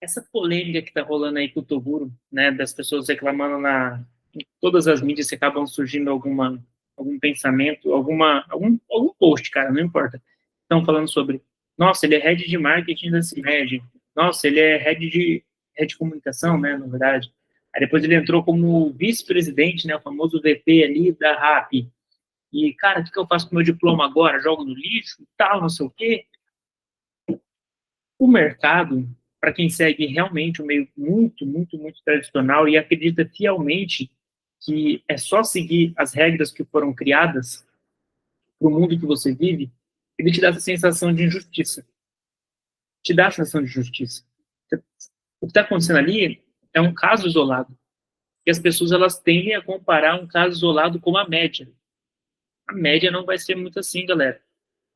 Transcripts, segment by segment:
Essa polêmica que tá rolando aí com o Toguro, né, das pessoas reclamando em todas as mídias que acabam surgindo algum pensamento, algum post, cara, não importa. Estão falando sobre, nossa, ele é head de marketing da CIMED, nossa, ele é head de comunicação, né, na verdade. Aí depois ele entrou como vice-presidente, né, o famoso VP ali da RAP. E, cara, o que eu faço com o meu diploma agora? Jogo no lixo e tal, não sei o quê. O mercado, para quem segue realmente um meio muito, muito, muito tradicional e acredita fielmente que é só seguir as regras que foram criadas para o mundo que você vive, ele te dá essa sensação de injustiça. Te dá a sensação de justiça. O que está acontecendo ali é um caso isolado. E as pessoas elas tendem a comparar um caso isolado com a média. A média não vai ser muito assim, galera.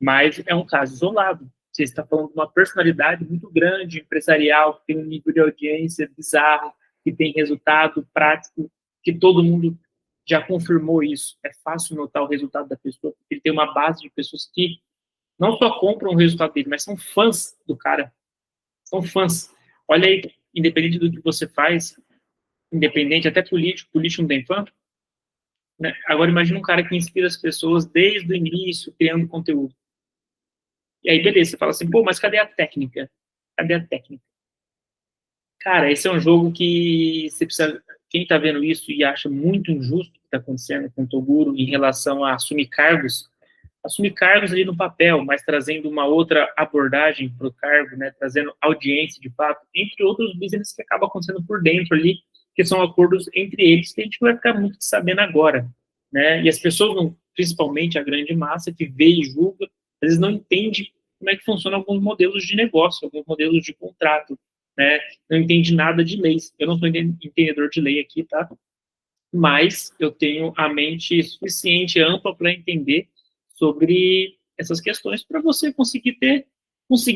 Mas é um caso isolado. Você está falando de uma personalidade muito grande, empresarial, que tem um nível de audiência bizarro, que tem resultado prático, que todo mundo já confirmou isso. É fácil notar o resultado da pessoa, porque ele tem uma base de pessoas que não só compram o resultado dele, mas são fãs do cara. São fãs. Olha aí, independente do que você faz, independente, até político não tem fã, né? Agora imagina um cara que inspira as pessoas desde o início, criando conteúdo. E aí, beleza, você fala assim, pô, mas cadê a técnica? Cadê a técnica? Cara, esse é um jogo que você precisa. Quem tá vendo isso e acha muito injusto o que tá acontecendo com o Toguro em relação a assumir cargos ali no papel, mas trazendo uma outra abordagem para o cargo, né, trazendo audiência de fato, entre outros business que acaba acontecendo por dentro ali, que são acordos entre eles que a gente vai ficar muito sabendo agora, né? E as pessoas, não, principalmente a grande massa que vê e julga, às vezes não entende como é que funcionam alguns modelos de negócio, alguns modelos de contrato, né? Não entende nada de leis. Eu não sou entendedor de lei aqui, tá? Mas eu tenho a mente suficiente, ampla para entender sobre essas questões para você conseguir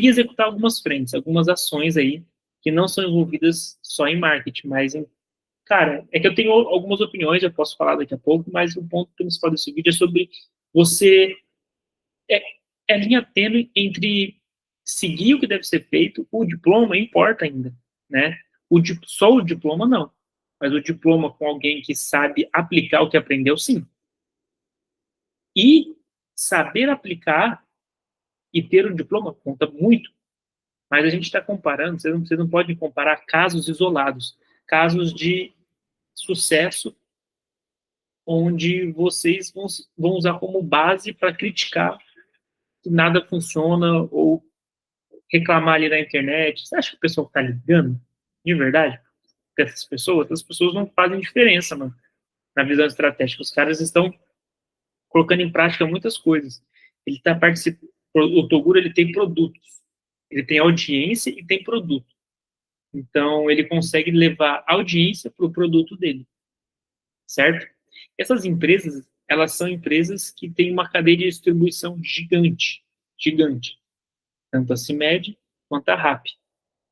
executar algumas frentes, algumas ações aí que não são envolvidas só em marketing, mas em, cara, é que eu tenho algumas opiniões, eu posso falar daqui a pouco, mas o ponto principal desse vídeo é sobre você é, é a linha tênue entre seguir o que deve ser feito, o diploma importa ainda, né? Só o diploma não, mas o diploma com alguém que sabe aplicar o que aprendeu, sim. E saber aplicar e ter o diploma conta muito, mas a gente está comparando, você não pode comparar casos isolados, casos de sucesso onde vocês vão usar como base para criticar que nada funciona ou reclamar ali na internet. Você acha que o pessoal está ligando de verdade para essas pessoas? As pessoas não fazem diferença, mano, na visão estratégica. Os caras estão colocando em prática muitas coisas. Ele está participando. O Toguro ele tem produtos, ele tem audiência e tem produto. Então ele consegue levar audiência para o produto dele, certo? Essas empresas, elas são empresas que têm uma cadeia de distribuição gigante, gigante, tanto a CIMED quanto a RAP.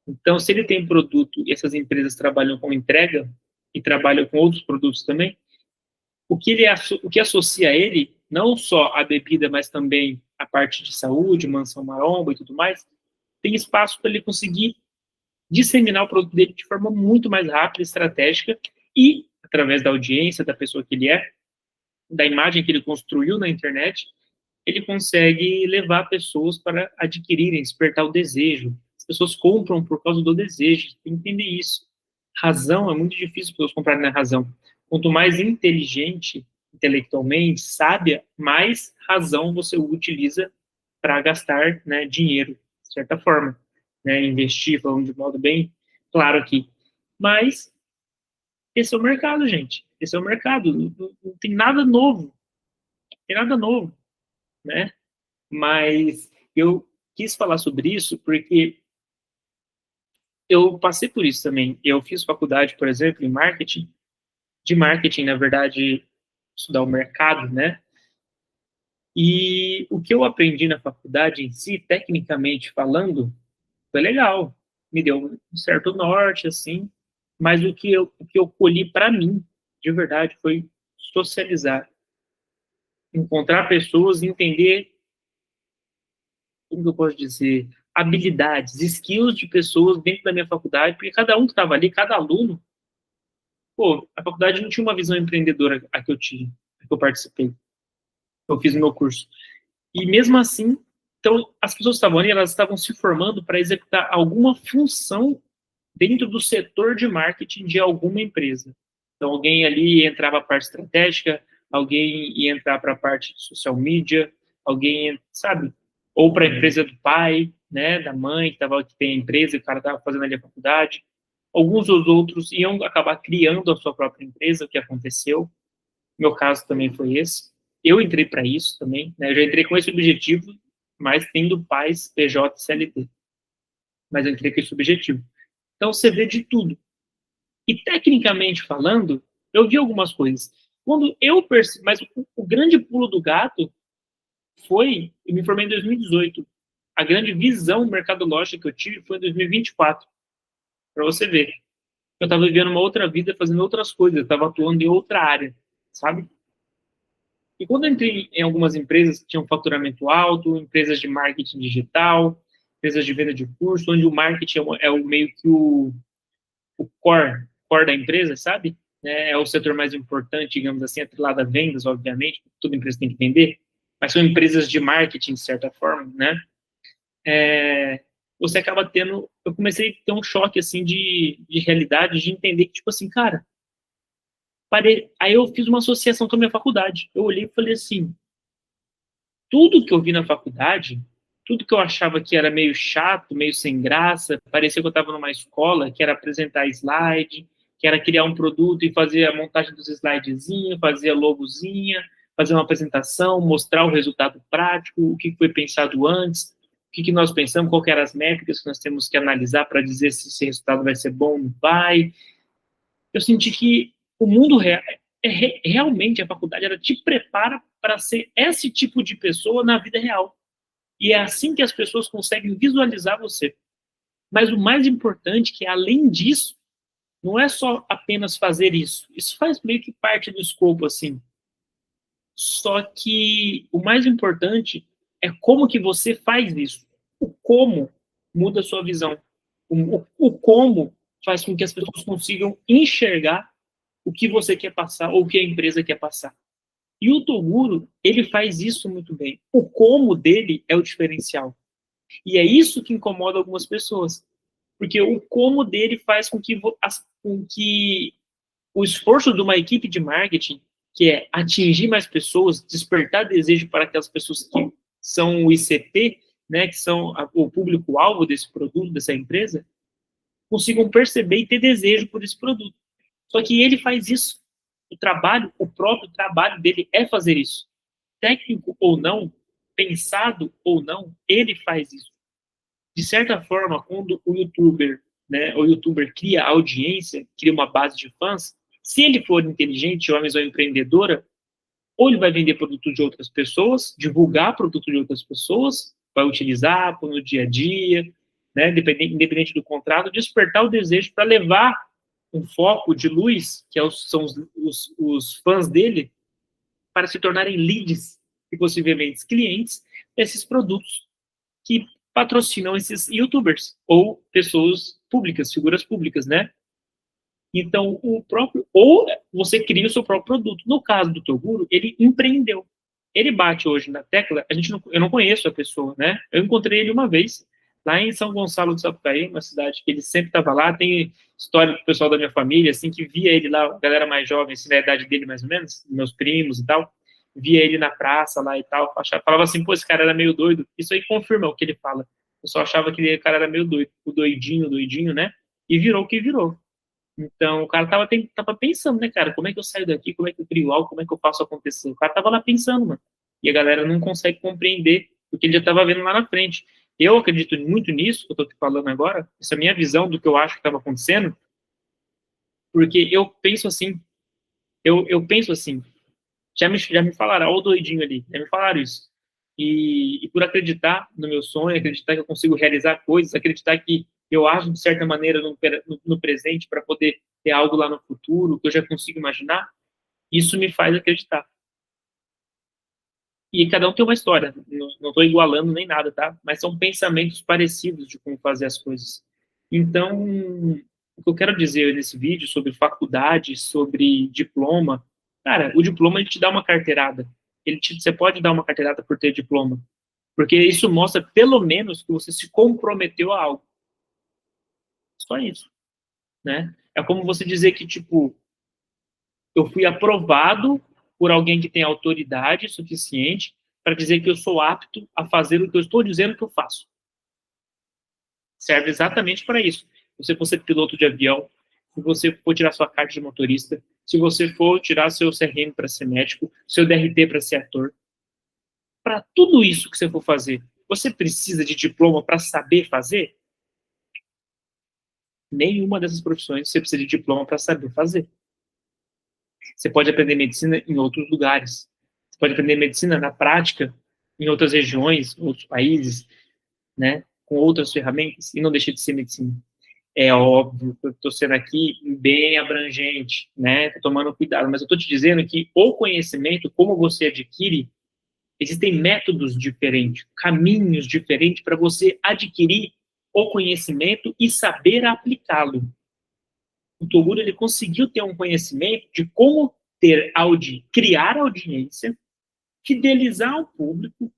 Então, se ele tem produto e essas empresas trabalham com entrega e trabalham com outros produtos também, o que associa ele, não só a bebida, mas também a parte de saúde, mansão maromba e tudo mais, tem espaço para ele conseguir disseminar o produto dele de forma muito mais rápida, estratégica e, através da audiência, da pessoa que ele é, da imagem que ele construiu na internet, ele consegue levar pessoas para adquirirem, despertar o desejo. As pessoas compram por causa do desejo, tem que entender isso. Razão, é muito difícil as pessoas comprarem na razão. Quanto mais inteligente, intelectualmente, sábia, mais razão você utiliza para gastar, né, dinheiro, de certa forma. Né, investir, falando de modo bem claro aqui. Mas esse é o mercado, gente. Esse é o mercado. Não tem nada novo. Não tem nada novo, né? Mas eu quis falar sobre isso porque eu passei por isso também. Eu fiz faculdade, por exemplo, em marketing, de marketing, na verdade, estudar o mercado, né? E o que eu aprendi na faculdade em si, tecnicamente falando, foi legal. Me deu um certo norte, assim, mas o que eu colhi para mim, de verdade, foi socializar, encontrar pessoas, entender, como que eu posso dizer? habilidades, skills de pessoas dentro da minha faculdade, porque cada um que estava ali, cada aluno, pô, a faculdade não tinha uma visão empreendedora a que eu tive, a que eu participei, que eu fiz no meu curso. E mesmo assim, então, as pessoas que estavam ali, elas estavam se formando para executar alguma função dentro do setor de marketing de alguma empresa. Então, alguém ali ia entrar para a parte estratégica, alguém ia entrar para a parte de social media, alguém, sabe? Ou para a empresa do pai, né, da mãe, que tem a empresa, e o cara estava fazendo ali a faculdade. Alguns dos outros iam acabar criando a sua própria empresa, o que aconteceu. Meu caso também foi esse. Eu entrei para isso também, né? Eu já entrei com esse objetivo, mas tendo pais PJ e CLT. Mas eu entrei com esse objetivo. Então você vê de tudo. E tecnicamente falando, eu vi algumas coisas. Quando eu percebi, mas o grande pulo do gato foi, eu me formei em 2018. A grande visão mercadológica que eu tive foi em 2024. Para você ver. Eu estava vivendo uma outra vida, fazendo outras coisas, eu estava atuando em outra área, sabe? E quando eu entrei em algumas empresas que tinham faturamento alto, empresas de marketing digital, empresas de venda de curso, onde o marketing é o meio que o core da empresa, sabe? É o setor mais importante, digamos assim, atrelado a vendas, obviamente, toda empresa tem que vender, mas são empresas de marketing, de certa forma, né? Você acaba tendo... Eu comecei a ter um choque, assim, de realidade, de entender que, tipo assim, cara, aí eu fiz uma associação com a minha faculdade. Eu olhei e falei assim, tudo que eu vi na faculdade, tudo que eu achava que era meio chato, meio sem graça, parecia que eu estava numa escola, que era apresentar slide, que era criar um produto e fazer a montagem dos slidezinhos, fazer a logozinha, fazer uma apresentação, mostrar o resultado prático, o que foi pensado antes, o que nós pensamos, quais eram as métricas que nós temos que analisar para dizer se esse resultado vai ser bom ou não vai. Eu senti que o mundo real, realmente a faculdade ela te prepara para ser esse tipo de pessoa na vida real. E é assim que as pessoas conseguem visualizar você. Mas o mais importante que além disso, não é só apenas fazer isso. Isso faz meio que parte do escopo assim. Só que o mais importante é como que você faz isso. O como muda a sua visão. O como faz com que as pessoas consigam enxergar o que você quer passar ou o que a empresa quer passar. E o Toguro, ele faz isso muito bem. O como dele é o diferencial. E é isso que incomoda algumas pessoas. Porque o como dele faz com que o esforço de uma equipe de marketing, que é atingir mais pessoas, despertar desejo para aquelas pessoas que são o ICP, né, que são o público-alvo desse produto, dessa empresa, consigam perceber e ter desejo por esse produto. Só que ele faz isso. O próprio trabalho dele é fazer isso. Técnico ou não, pensado ou não, ele faz isso. De certa forma, quando o youtuber cria audiência, cria uma base de fãs, se ele for inteligente ou uma visão empreendedora, ou ele vai vender produto de outras pessoas, divulgar produto de outras pessoas, vai utilizar no dia a dia, né, independente do contrato, despertar o desejo para levar um foco de luz, que são os fãs dele, para se tornarem leads e possivelmente clientes desses produtos que patrocinam esses youtubers ou pessoas públicas, figuras públicas, né? Então, ou você cria o seu próprio produto. No caso do Toguro, ele empreendeu. Ele bate hoje na tecla, eu não conheço a pessoa, né? Eu encontrei ele uma vez, lá em São Gonçalo do Sapucaí, uma cidade que ele sempre estava lá. Tem história do pessoal da minha família, assim, que via ele lá, a galera mais jovem, assim, da idade dele mais ou menos, meus primos e tal, via ele na praça lá e tal, falava assim, pô, esse cara era meio doido. Isso aí confirma o que ele fala. Eu só achava que o cara era meio doido, o doidinho, né? E virou o que virou. Então, o cara tava pensando, né, cara, como é que eu saio daqui, como é que eu crio algo, como é que eu faço acontecer? O cara tava lá pensando, mano. E a galera não consegue compreender o que ele já tava vendo lá na frente. Eu acredito muito nisso, que eu tô te falando agora, essa é a minha visão do que eu acho que estava acontecendo, porque eu penso assim, já me falaram, ó o doidinho ali, já me falaram isso. E por acreditar no meu sonho, acreditar que eu consigo realizar coisas, acreditar que eu ajo de certa maneira no presente para poder ter algo lá no futuro, que eu já consigo imaginar, isso me faz acreditar. E cada um tem uma história, não estou igualando nem nada, tá? Mas são pensamentos parecidos de como fazer as coisas. Então, o que eu quero dizer nesse vídeo sobre faculdade, sobre diploma, cara, o diploma ele te dá uma carteirada. Você pode dar uma carteirada por ter diploma, porque isso mostra pelo menos que você se comprometeu a algo. Só isso, né? É como você dizer que, tipo, eu fui aprovado por alguém que tem autoridade suficiente para dizer que eu sou apto a fazer o que eu estou dizendo que eu faço. Serve exatamente para isso. Se você for ser piloto de avião, se você for tirar sua carta de motorista, se você for tirar seu CRM para ser médico, seu DRT para ser ator, para tudo isso que você for fazer, você precisa de diploma para saber fazer? Nenhuma dessas profissões você precisa de diploma para saber fazer. Você pode aprender medicina em outros lugares. Você pode aprender medicina na prática em outras regiões, em outros países, né? Com outras ferramentas, e não deixa de ser medicina. É óbvio que eu estou sendo aqui bem abrangente, né? Estou tomando cuidado, mas eu estou te dizendo que o conhecimento, como você adquire, existem métodos diferentes, caminhos diferentes para você adquirir o conhecimento e saber aplicá-lo. O Toguro ele conseguiu ter um conhecimento de como criar audiência, fidelizar o público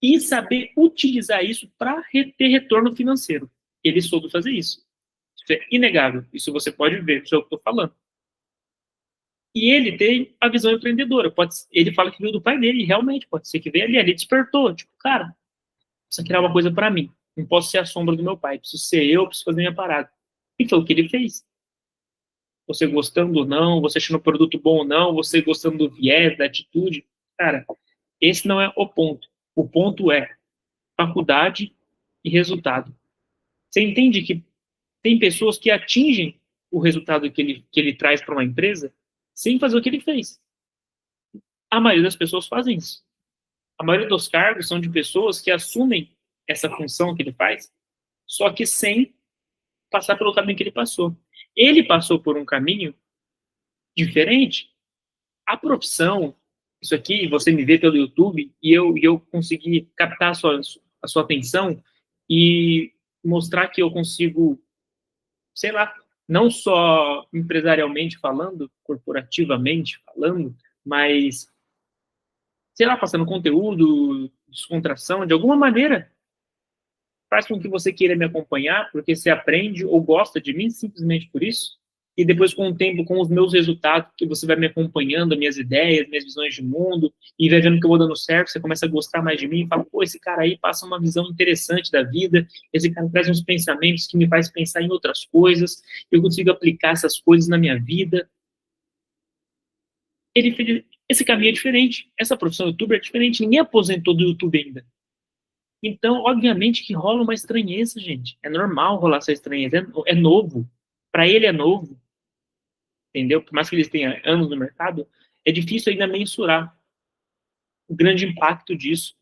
e saber utilizar isso para ter retorno financeiro. Ele soube fazer isso. Isso é inegável. Isso você pode ver, isso é o que eu estou falando. E ele tem a visão empreendedora. Ele fala que veio do pai dele, e realmente, pode ser que veio ali. Ele despertou, tipo, cara, isso aqui é uma coisa para mim. Não posso ser a sombra do meu pai. Preciso ser eu, preciso fazer minha parada. E foi o que ele fez. Você gostando ou não, você achando o produto bom ou não, você gostando do viés, da atitude. Cara, esse não é o ponto. O ponto é faculdade e resultado. Você entende que tem pessoas que atingem o resultado que ele traz para uma empresa sem fazer o que ele fez. A maioria das pessoas fazem isso. A maioria dos cargos são de pessoas que assumem essa função que ele faz, só que sem passar pelo caminho que ele passou. Ele passou por um caminho diferente. A profissão, isso aqui, você me vê pelo YouTube e eu consegui captar a sua atenção e mostrar que eu consigo, sei lá, não só empresarialmente falando, corporativamente falando, mas, sei lá, passando conteúdo, descontração, de alguma maneira, faz com que você queira me acompanhar, porque você aprende ou gosta de mim simplesmente por isso. E depois, com o tempo, com os meus resultados, que você vai me acompanhando, minhas ideias, minhas visões de mundo, e vai vendo que eu vou dando certo, você começa a gostar mais de mim e fala, pô, esse cara aí passa uma visão interessante da vida, esse cara traz uns pensamentos que me faz pensar em outras coisas, eu consigo aplicar essas coisas na minha vida. Esse caminho é diferente. Essa profissão youtuber é diferente. Ninguém aposentou do YouTube ainda. Então, obviamente que rola uma estranheza, gente. É normal rolar essa estranheza. É novo. Para ele é novo. Entendeu? Por mais que eles tenham anos no mercado, é difícil ainda mensurar o grande impacto disso.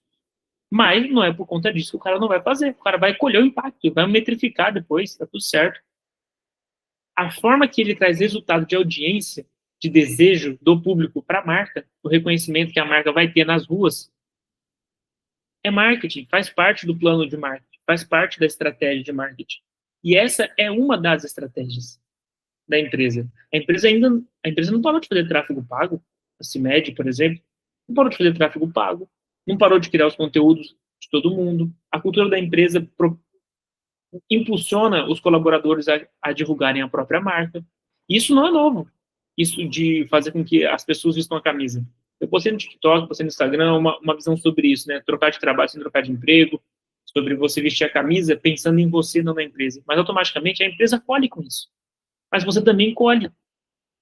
Mas não é por conta disso que o cara não vai fazer. O cara vai colher o impacto, vai metrificar depois, tá tudo certo. A forma que ele traz resultado de audiência, de desejo do público para a marca, o reconhecimento que a marca vai ter nas ruas, é marketing, faz parte do plano de marketing, faz parte da estratégia de marketing. E essa é uma das estratégias da empresa. A empresa não parou de fazer tráfego pago, a CIMED, por exemplo, não parou de fazer tráfego pago, não parou de criar os conteúdos de todo mundo. A cultura da empresa impulsiona os colaboradores a divulgarem a própria marca. Isso não é novo. Isso de fazer com que as pessoas vistam a camisa. Eu postei no TikTok, postei no Instagram uma visão sobre isso, né? Trocar de trabalho sem trocar de emprego, sobre você vestir a camisa pensando em você, não na empresa. Mas automaticamente a empresa colhe com isso. Mas você também colhe.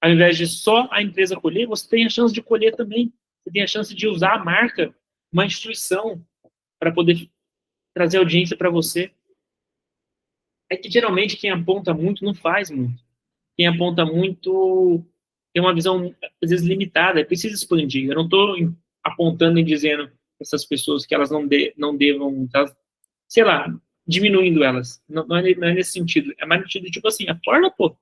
Ao invés de só a empresa colher, você tem a chance de colher também. Você tem a chance de usar a marca, uma instituição, para poder trazer audiência para você. É que geralmente quem aponta muito não faz muito. Quem aponta muito tem uma visão, às vezes, limitada, é preciso expandir. Eu não estou apontando e dizendo para essas pessoas que elas não devam, sei lá, diminuindo elas. Não é nesse sentido. É mais no sentido, tipo assim, acorda, pô.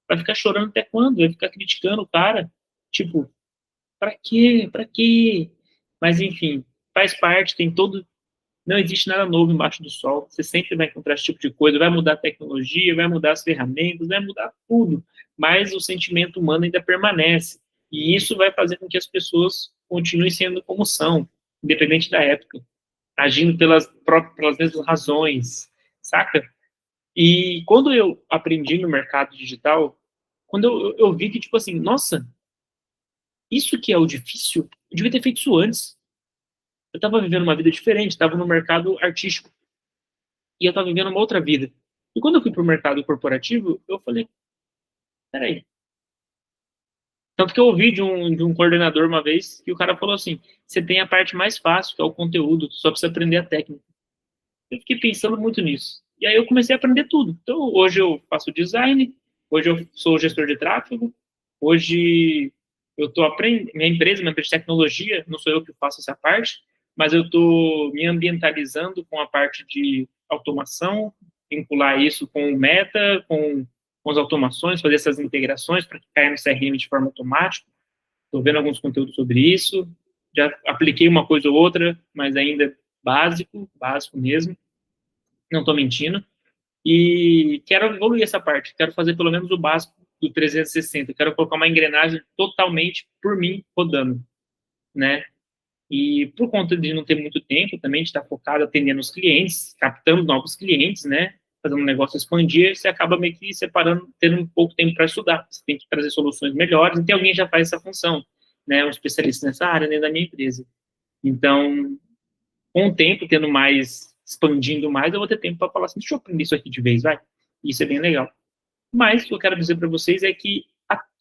Vai ficar chorando até quando? Vai ficar criticando o cara? Tipo, pra quê? Pra quê? Mas, enfim, faz parte, tem todo... Não existe nada novo embaixo do sol. Você sempre vai encontrar esse tipo de coisa. Vai mudar a tecnologia, vai mudar as ferramentas, vai mudar tudo. Mas o sentimento humano ainda permanece. E isso vai fazer com que as pessoas continuem sendo como são, independente da época, agindo pelas mesmas razões, saca? E quando eu aprendi no mercado digital, quando eu vi que, tipo assim, nossa, isso que é o difícil, eu devia ter feito isso antes. Eu estava vivendo uma vida diferente, estava no mercado artístico, e eu estava vivendo uma outra vida. E quando eu fui para o mercado corporativo, eu falei, peraí. Tanto que eu ouvi de um coordenador uma vez, que o cara falou assim, você tem a parte mais fácil, que é o conteúdo, só precisa aprender a técnica. Eu fiquei pensando muito nisso. E aí eu comecei a aprender tudo. Então, hoje eu faço design, hoje eu sou gestor de tráfego, hoje eu estou aprendendo, minha empresa de tecnologia, não sou eu que faço essa parte, mas eu estou me ambientalizando com a parte de automação, vincular isso com o Meta, com as automações, fazer essas integrações para que caia no CRM de forma automática. Estou vendo alguns conteúdos sobre isso, já apliquei uma coisa ou outra, mas ainda básico mesmo, não estou mentindo, e quero evoluir essa parte, quero fazer pelo menos o básico do 360, quero colocar uma engrenagem totalmente por mim rodando, né? E por conta de não ter muito tempo também, de estar focado atendendo os clientes, captando novos clientes, né? Fazendo o negócio expandir, você acaba meio que separando, tendo um pouco tempo para estudar. Você tem que trazer soluções melhores, e alguém já faz essa função, né? Um especialista nessa área dentro da minha empresa. Então, com o tempo, tendo mais, expandindo mais, eu vou ter tempo para falar assim, deixa eu aprender isso aqui de vez, vai. Isso é bem legal. Mas o que eu quero dizer para vocês é que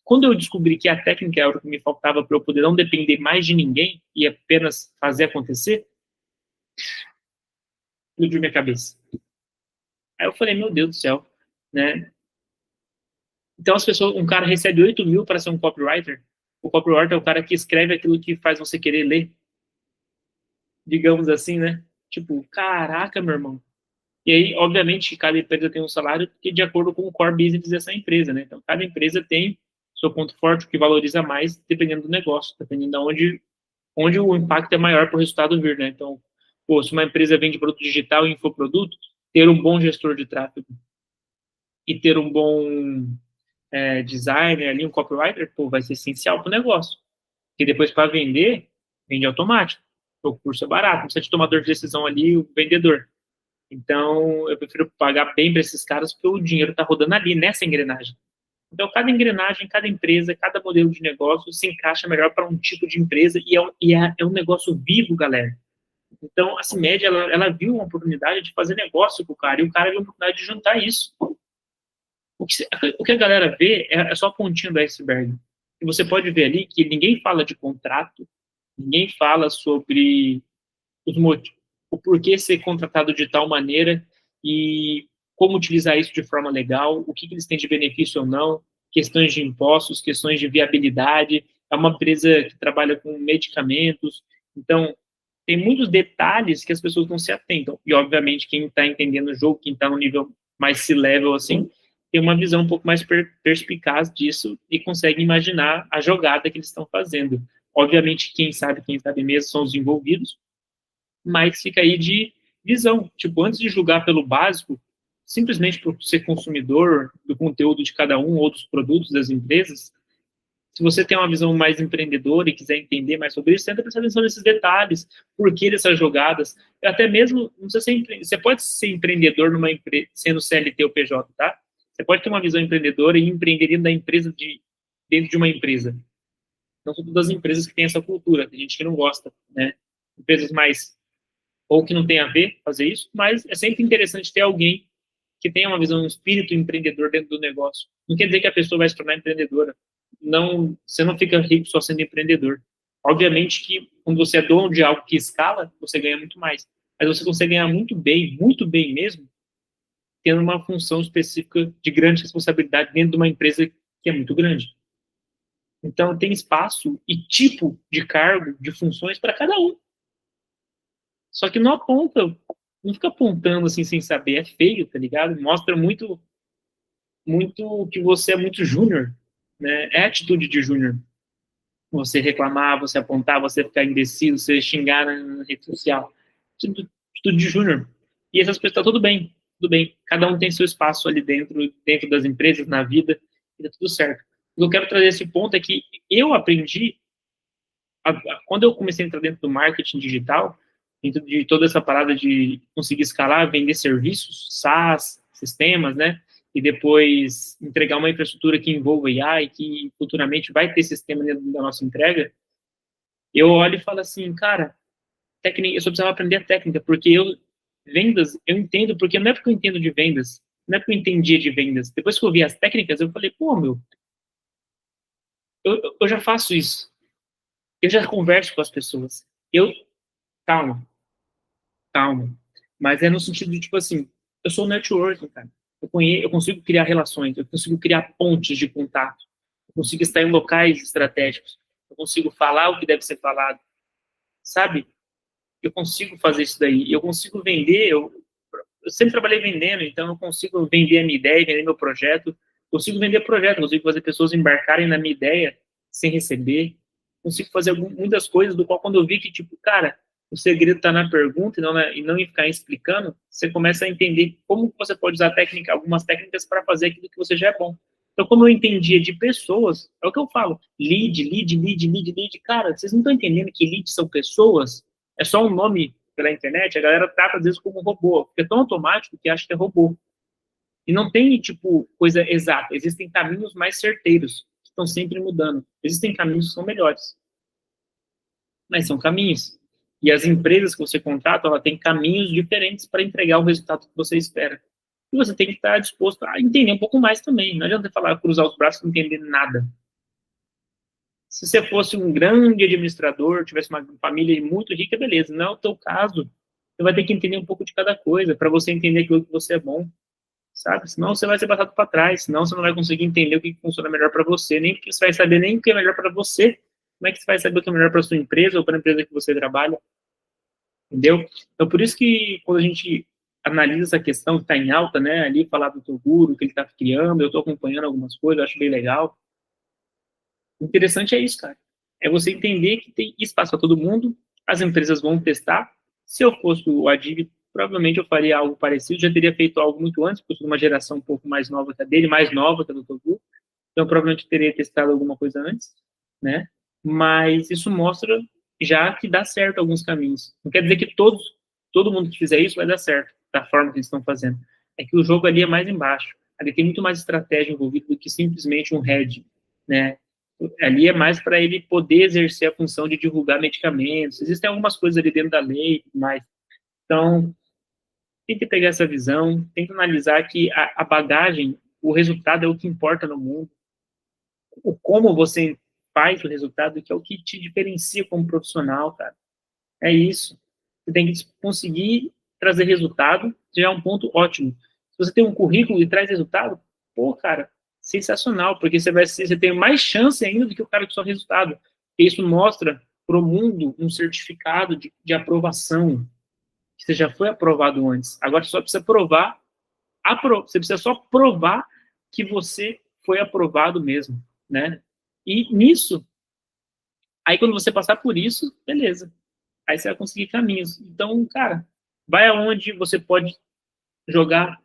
quando eu descobri que a técnica era o que me faltava para eu poder não depender mais de ninguém e apenas fazer acontecer, explodiu minha cabeça. Aí eu falei, meu Deus do céu, né? Então as pessoas, um cara recebe 8 mil para ser um copywriter. O copywriter é o cara que escreve aquilo que faz você querer ler, digamos assim, né? Tipo, caraca, meu irmão. E aí, obviamente, cada empresa tem um salário que é de acordo com o core business dessa empresa, né? Então, cada empresa tem seu ponto forte, o que valoriza mais, dependendo do negócio, dependendo de onde o impacto é maior para o resultado vir, né? Então, pô, se uma empresa vende produto digital e infoproduto, ter um bom gestor de tráfego e ter um bom designer ali, um copywriter, pô, vai ser essencial para o negócio. Porque depois, para vender, vende automático. O curso é barato, não precisa de tomador de decisão ali, o vendedor. Então, eu prefiro pagar bem para esses caras, porque o dinheiro está rodando ali, nessa engrenagem. Então, cada engrenagem, cada empresa, cada modelo de negócio se encaixa melhor para um tipo de empresa e é um negócio vivo, galera. Então, a CIMED, ela viu uma oportunidade de fazer negócio com o cara, e o cara viu uma oportunidade de juntar isso. O que a galera vê é só a pontinha do iceberg. E você pode ver ali que ninguém fala de contrato, ninguém fala sobre os motivos, o porquê ser contratado de tal maneira e como utilizar isso de forma legal, o que eles têm de benefício ou não, questões de impostos, questões de viabilidade. É uma empresa que trabalha com medicamentos, então tem muitos detalhes que as pessoas não se atentam. E, obviamente, quem está entendendo o jogo, quem está no nível mais C-level, assim, tem uma visão um pouco mais perspicaz disso e consegue imaginar a jogada que eles estão fazendo. Obviamente, quem sabe mesmo são os envolvidos, mas fica aí de visão. Tipo, antes de julgar pelo básico, simplesmente por ser consumidor do conteúdo de cada um ou dos produtos das empresas, se você tem uma visão mais empreendedora e quiser entender mais sobre isso, tenta prestar atenção nesses detalhes, por que dessas jogadas. Até mesmo, não precisa ser você pode ser empreendedor numa empresa, sendo CLT ou PJ, tá? Você pode ter uma visão empreendedora e empreender dentro da empresa, dentro de uma empresa. Não são todas as empresas que têm essa cultura, tem gente que não gosta, né? Empresas mais ou que não tem a ver fazer isso, mas é sempre interessante ter alguém que tenha uma visão, um espírito empreendedor dentro do negócio. Não quer dizer que a pessoa vai se tornar empreendedora. Não, você não fica rico só sendo empreendedor. Obviamente que quando você é dono de algo que escala, você ganha muito mais. Mas você consegue ganhar muito bem mesmo, tendo uma função específica de grande responsabilidade dentro de uma empresa que é muito grande. Então, tem espaço e tipo de cargo, de funções para cada um. Só que não aponta, não fica apontando assim sem saber, é feio, tá ligado? Mostra muito que você é muito júnior, né? É atitude de júnior. você reclamar, você apontar, você ficar indeciso, você xingar na rede social. Tudo de júnior. E essas pessoas, tá tudo bem, tudo bem. Cada um tem seu espaço ali dentro das empresas, na vida, e tá tudo certo. O que eu quero trazer esse ponto é que eu aprendi, quando eu comecei a entrar dentro do marketing digital, dentro de toda essa parada de conseguir escalar, vender serviços, SaaS, sistemas, né? E depois entregar uma infraestrutura que envolva AI, que futuramente vai ter sistema dentro da nossa entrega, eu olho e falo assim, cara, técnica, eu só precisava aprender a técnica, porque vendas, eu entendo, porque não é porque eu entendo de vendas, não é porque eu entendia de vendas. Depois que eu vi as técnicas, eu falei, pô, meu, eu já faço isso. Eu já converso com as pessoas. Calma, calma. Mas é no sentido de, tipo assim, eu sou networking, cara. Eu consigo criar relações, eu consigo criar pontes de contato, eu consigo estar em locais estratégicos, eu consigo falar o que deve ser falado, sabe? Eu consigo fazer isso daí, eu consigo vender, eu sempre trabalhei vendendo, então eu consigo vender a minha ideia, vender meu projeto, consigo vender projeto, consigo fazer pessoas embarcarem na minha ideia sem receber, consigo fazer muitas coisas do qual quando eu vi que, tipo, cara, o segredo está na pergunta e não em ficar explicando, você começa a entender como você pode usar algumas técnicas para fazer aquilo que você já é bom. Então, como eu entendia de pessoas, é o que eu falo, lead, cara, vocês não estão entendendo que leads são pessoas? É só um nome pela internet, a galera trata às vezes como robô, porque é tão automático que acha que é robô. E não tem, tipo, coisa exata. Existem caminhos mais certeiros, que estão sempre mudando. Existem caminhos que são melhores, mas são caminhos. E as empresas que você contrata, ela tem caminhos diferentes para entregar o resultado que você espera. E você tem que estar disposto a entender um pouco mais também. Não adianta falar, cruzar os braços e não entender nada. Se você fosse um grande administrador, tivesse uma família muito rica, beleza. Não é o teu caso. Você vai ter que entender um pouco de cada coisa para você entender aquilo que você é bom, sabe? Senão você vai ser batado para trás, senão você não vai conseguir entender o que funciona melhor para você, nem porque você vai saber nem o que é melhor para você. Como é que você vai saber o que é melhor para sua empresa ou para a empresa que você trabalha? Entendeu? Então, por isso que quando a gente analisa essa questão que está em alta, né, ali falar do Toguro, que ele está criando, eu estou acompanhando algumas coisas, eu acho bem legal. O interessante é isso, cara. É você entender que tem espaço para todo mundo, as empresas vão testar. Se eu fosse o Adib, provavelmente eu faria algo parecido, já teria feito algo muito antes, porque eu sou de uma geração um pouco mais nova que a dele, mais nova que a do Togu, então provavelmente eu teria testado alguma coisa antes, né? Mas isso mostra já que dá certo alguns caminhos. Não quer dizer que todo mundo que fizer isso vai dar certo, da forma que eles estão fazendo. É que o jogo ali é mais embaixo. Ali tem muito mais estratégia envolvida do que simplesmente um head, né? Ali é mais para ele poder exercer a função de divulgar medicamentos. Existem algumas coisas ali dentro da lei, mas então tem que pegar essa visão, tem que analisar que a bagagem, o resultado é o que importa no mundo. O como você faz o resultado, que é o que te diferencia como profissional, cara. É isso. Você tem que conseguir trazer resultado, já é um ponto ótimo. Se você tem um currículo e traz resultado, pô, cara, sensacional, porque você tem mais chance ainda do que o cara que só resultado. E isso mostra para o mundo um certificado de aprovação, que você já foi aprovado antes. Agora você só precisa você precisa só provar que você foi aprovado mesmo, né? E nisso, aí quando você passar por isso, beleza. Aí você vai conseguir caminhos. Então, cara, vai aonde você pode jogar,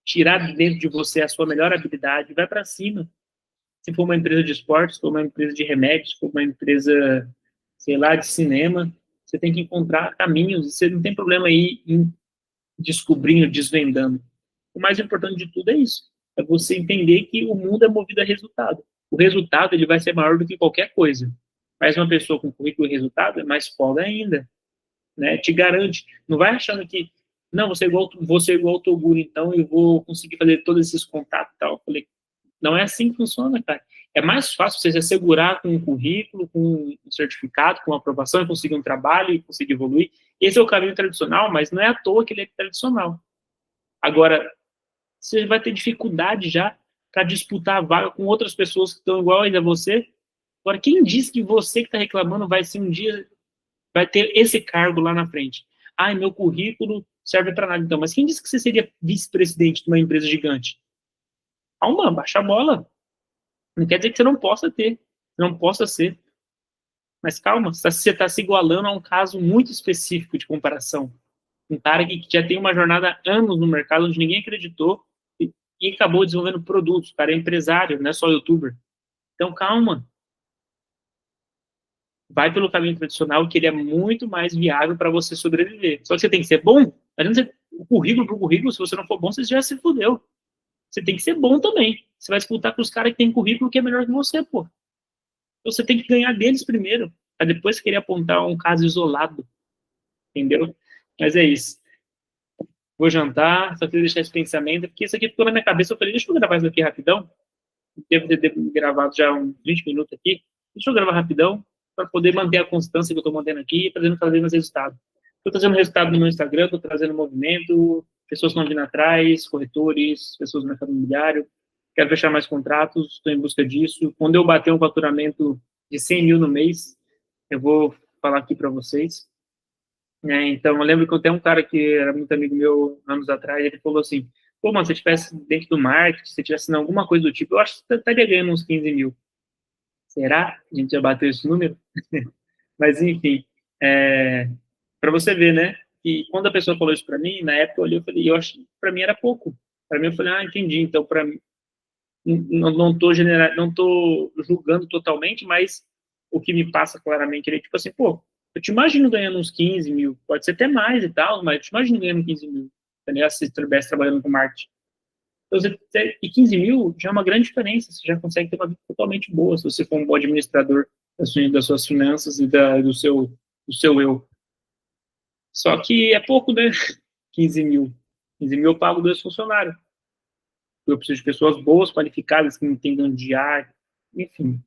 tirar de dentro de você a sua melhor habilidade, vai para cima. Se for uma empresa de esportes, se for uma empresa de remédios, se for uma empresa, sei lá, de cinema, você tem que encontrar caminhos. Você não tem problema aí em descobrindo, desvendando. O mais importante de tudo é isso. É você entender que o mundo é movido a resultado. O resultado ele vai ser maior do que qualquer coisa. Mas uma pessoa com currículo e resultado é mais foda ainda, né? Te garante. Não vai achando que não, vou ser igual o Toguro, então eu vou conseguir fazer todos esses contatos e tal. Eu falei, não é assim que funciona, cara. É mais fácil você se assegurar com um currículo, com um certificado, com uma aprovação, e conseguir um trabalho e conseguir evoluir. Esse é o caminho tradicional, mas não é à toa que ele é tradicional. Agora, você vai ter dificuldade já para disputar a vaga com outras pessoas que estão iguais a você. Agora, quem diz que você que está reclamando vai ser um dia, vai ter esse cargo lá na frente? Ai, meu currículo serve para nada. Então, mas quem disse que você seria vice-presidente de uma empresa gigante? Calma, baixa a bola. Não quer dizer que você não possa ter. Você não possa ser. Mas calma, você está se igualando a um caso muito específico de comparação. Um cara que já tem uma jornada há anos no mercado, onde ninguém acreditou, e acabou desenvolvendo produtos. O cara é empresário, não é só youtuber. Então, calma. Vai pelo caminho tradicional, que ele é muito mais viável para você sobreviver. Só que você tem que ser bom. O currículo por currículo, se você não for bom, você já se fudeu. Você tem que ser bom também. Você vai disputar com os caras que têm currículo que é melhor que você, pô. Então você tem que ganhar deles primeiro, para depois querer apontar um caso isolado, entendeu? Mas é isso. Vou jantar, só queria deixar esse pensamento, porque isso aqui ficou na minha cabeça. Eu falei, deixa eu gravar isso aqui rapidão. Devo ter gravado já uns 20 minutos aqui. Deixa eu gravar rapidão, para poder manter a constância que eu estou mantendo aqui, trazendo cada vez mais resultado. Estou trazendo resultado no meu Instagram, estou trazendo movimento, pessoas estão vindo atrás, corretores, pessoas do mercado imobiliário. Quero fechar mais contratos, estou em busca disso. Quando eu bater um faturamento de 100 mil no mês, eu vou falar aqui para vocês. Então, eu lembro que até um cara que era muito amigo meu anos atrás, ele falou assim, pô, mano, se você estivesse dentro do marketing, se você estivesse em alguma coisa do tipo, eu acho que você estaria ganhando uns 15 mil. Será? A gente já bateu esse número? Mas, enfim, para você ver, né? E quando a pessoa falou isso para mim, na época eu olhei e falei, eu acho que para mim era pouco. Para mim eu falei, entendi. Então, para mim, não tô julgando totalmente, mas o que me passa claramente é tipo assim, pô, eu te imagino ganhando uns 15 mil, pode ser até mais e tal, mas eu te imagino ganhando 15 mil, entendeu? Se você estivesse trabalhando com marketing. Então, e 15 mil já é uma grande diferença, você já consegue ter uma vida totalmente boa, se você for um bom administrador das suas finanças e do seu eu. Só que é pouco, né? 15 mil. 15 mil eu pago 2 funcionários. Eu preciso de pessoas boas, qualificadas, que entendam de arte, enfim.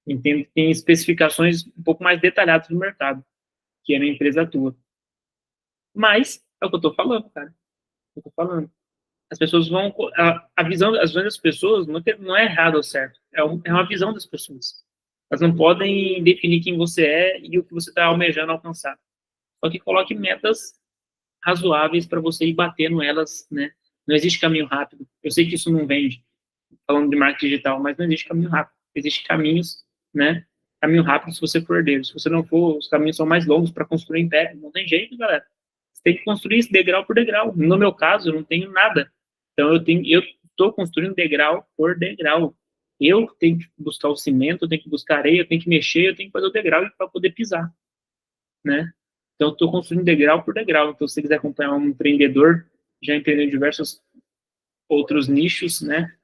Entendo que tem especificações um pouco mais detalhadas do mercado, que é na empresa atua. Mas, é o que eu estou falando, cara. É o que eu tô falando. As pessoas vão. A visão, as visões das pessoas não é errado ou certo. É uma visão das pessoas. Elas não podem definir quem você é e o que você está almejando alcançar. Só que coloque metas razoáveis para você ir batendo elas, né? Não existe caminho rápido. Eu sei que isso não vende, falando de marketing digital, mas não existe caminho rápido. Existem caminhos, né? Caminho rápido se você for herdeiro. Se você não for, os caminhos são mais longos para construir império. Não tem jeito, galera. Você tem que construir isso degrau por degrau. No meu caso, eu não tenho nada. Então, eu estou construindo degrau por degrau. Eu tenho que buscar o cimento, eu tenho que buscar areia, eu tenho que mexer, eu tenho que fazer o degrau para poder pisar, né? Então, eu estou construindo degrau por degrau. Então, se você quiser acompanhar um empreendedor, já empreendeu em diversos outros nichos, né?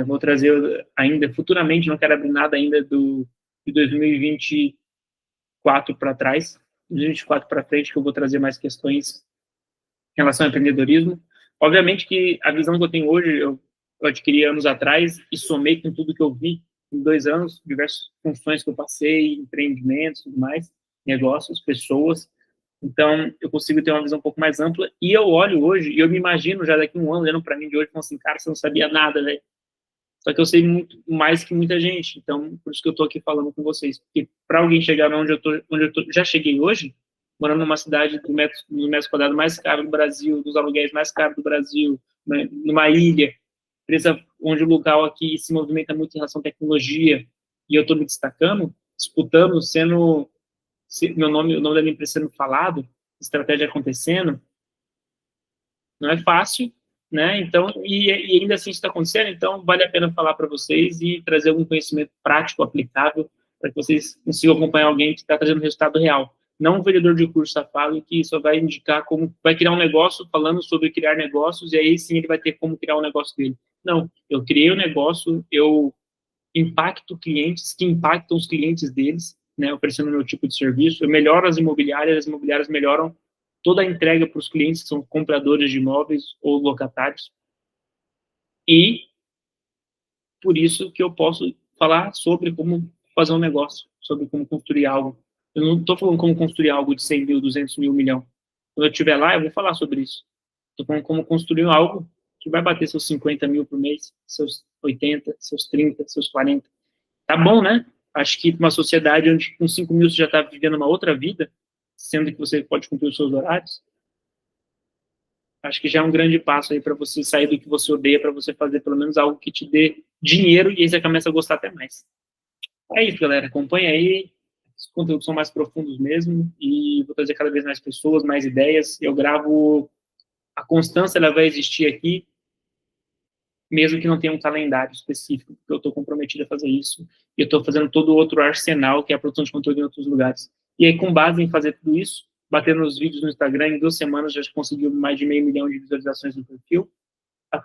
Vou trazer ainda, futuramente, não quero abrir nada ainda de 2024 para trás, 2024 para frente, que eu vou trazer mais questões em relação ao empreendedorismo. Obviamente que a visão que eu tenho hoje, eu adquiri anos atrás e somei com tudo que eu vi em 2 anos, diversas funções que eu passei, empreendimentos, tudo mais, negócios, pessoas. Então, eu consigo ter uma visão um pouco mais ampla. E eu olho hoje, e eu me imagino já daqui a um ano, olhando para mim de hoje, falando assim, cara, você não sabia nada, velho. Só que eu sei muito mais que muita gente. Então, por isso que eu tô aqui falando com vocês. Porque para alguém chegar onde eu tô, já cheguei hoje, morando numa cidade dos metros quadrados mais caro do Brasil, dos aluguéis mais caros do Brasil, né, numa ilha, empresa onde o local aqui se movimenta muito em relação à tecnologia, e eu estou me destacando, disputando, o nome da minha empresa sendo falado, estratégia acontecendo, não é fácil, né? Então, e ainda assim está acontecendo, então vale a pena falar para vocês e trazer algum conhecimento prático, aplicável, para que vocês consigam acompanhar alguém que está trazendo resultado real. Não um vendedor de curso safado que só vai indicar como vai criar um negócio falando sobre criar negócios e aí sim ele vai ter como criar um negócio dele. Não, eu criei o negócio, eu impacto clientes que impactam os clientes deles, né, oferecendo o meu tipo de serviço. Eu melhoro as imobiliárias melhoram toda a entrega para os clientes que são compradores de imóveis ou locatários. E por isso que eu posso falar sobre como fazer um negócio, sobre como construir algo. Eu não estou falando como construir algo de 100 mil, 200 mil, 1 milhão. Quando eu estiver lá, eu vou falar sobre isso. Estou falando como construir algo que vai bater seus 50 mil por mês, seus 80, seus 30, seus 40. Tá bom, né? Acho que uma sociedade onde com 5 mil você já está vivendo uma outra vida, sendo que você pode cumprir os seus horários, acho que já é um grande passo aí para você sair do que você odeia, para você fazer pelo menos algo que te dê dinheiro e aí você começa a gostar até mais. É isso, galera. Acompanha aí. Os conteúdos são mais profundos mesmo. E vou trazer cada vez mais pessoas, mais ideias. Eu gravo. A constância, ela vai existir aqui, mesmo que não tenha um calendário específico, porque eu estou comprometido a fazer isso. E eu estou fazendo todo o outro arsenal, que é a produção de conteúdo em outros lugares. E aí, com base em fazer tudo isso, batendo nos vídeos no Instagram, em 2 semanas já conseguiu mais de 500 mil de visualizações no perfil.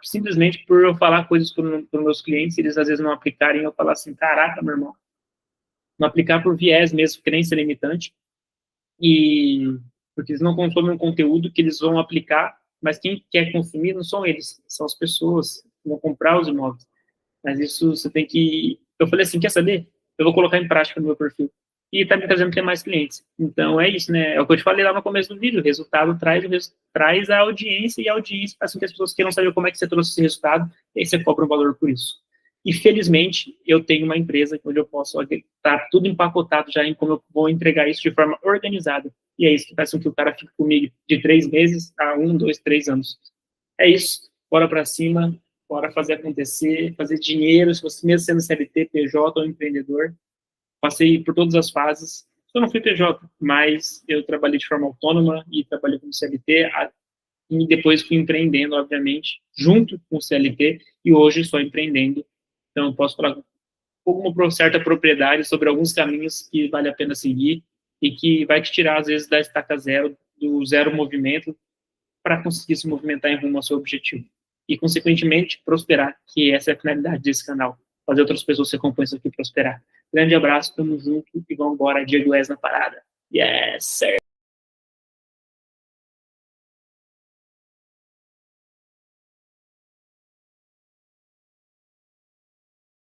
Simplesmente por eu falar coisas para os meus clientes, eles às vezes não aplicarem, eu falar assim, caraca, meu irmão, não aplicar por viés mesmo, crença limitante, e porque eles não consomem um conteúdo que eles vão aplicar, mas quem quer consumir não são eles, são as pessoas que vão comprar os imóveis. Mas isso você tem que... Eu falei assim, quer saber? Eu vou colocar em prática no meu perfil. E tá me trazendo ter mais clientes. Então é isso, né? É o que eu te falei lá no começo do vídeo. O resultado traz a audiência, e a audiência faz com que as pessoas queiram saber como é que você trouxe esse resultado, e aí você cobra um valor por isso. E felizmente eu tenho uma empresa onde eu posso estar tudo empacotado já em como eu vou entregar isso de forma organizada. E é isso que faz com que o cara fique comigo de 3 meses a 1, 2, 3 anos. É isso. Bora para cima. Bora fazer acontecer, fazer dinheiro, se você mesmo sendo CLT, PJ ou empreendedor. Passei por todas as fases. Eu não fui PJ, mas eu trabalhei de forma autônoma e trabalhei como CLT, e depois fui empreendendo, obviamente, junto com o CLT, e hoje estou empreendendo. Então, eu posso falar com uma certa propriedade sobre alguns caminhos que vale a pena seguir e que vai te tirar, às vezes, da estaca zero, do zero movimento, para conseguir se movimentar em rumo ao seu objetivo. E, consequentemente, prosperar, que essa é a finalidade desse canal. Fazer outras pessoas que acompanham isso aqui prosperar. Grande abraço, tamo junto e vamos embora. Diego Wes na parada. Yes, sir.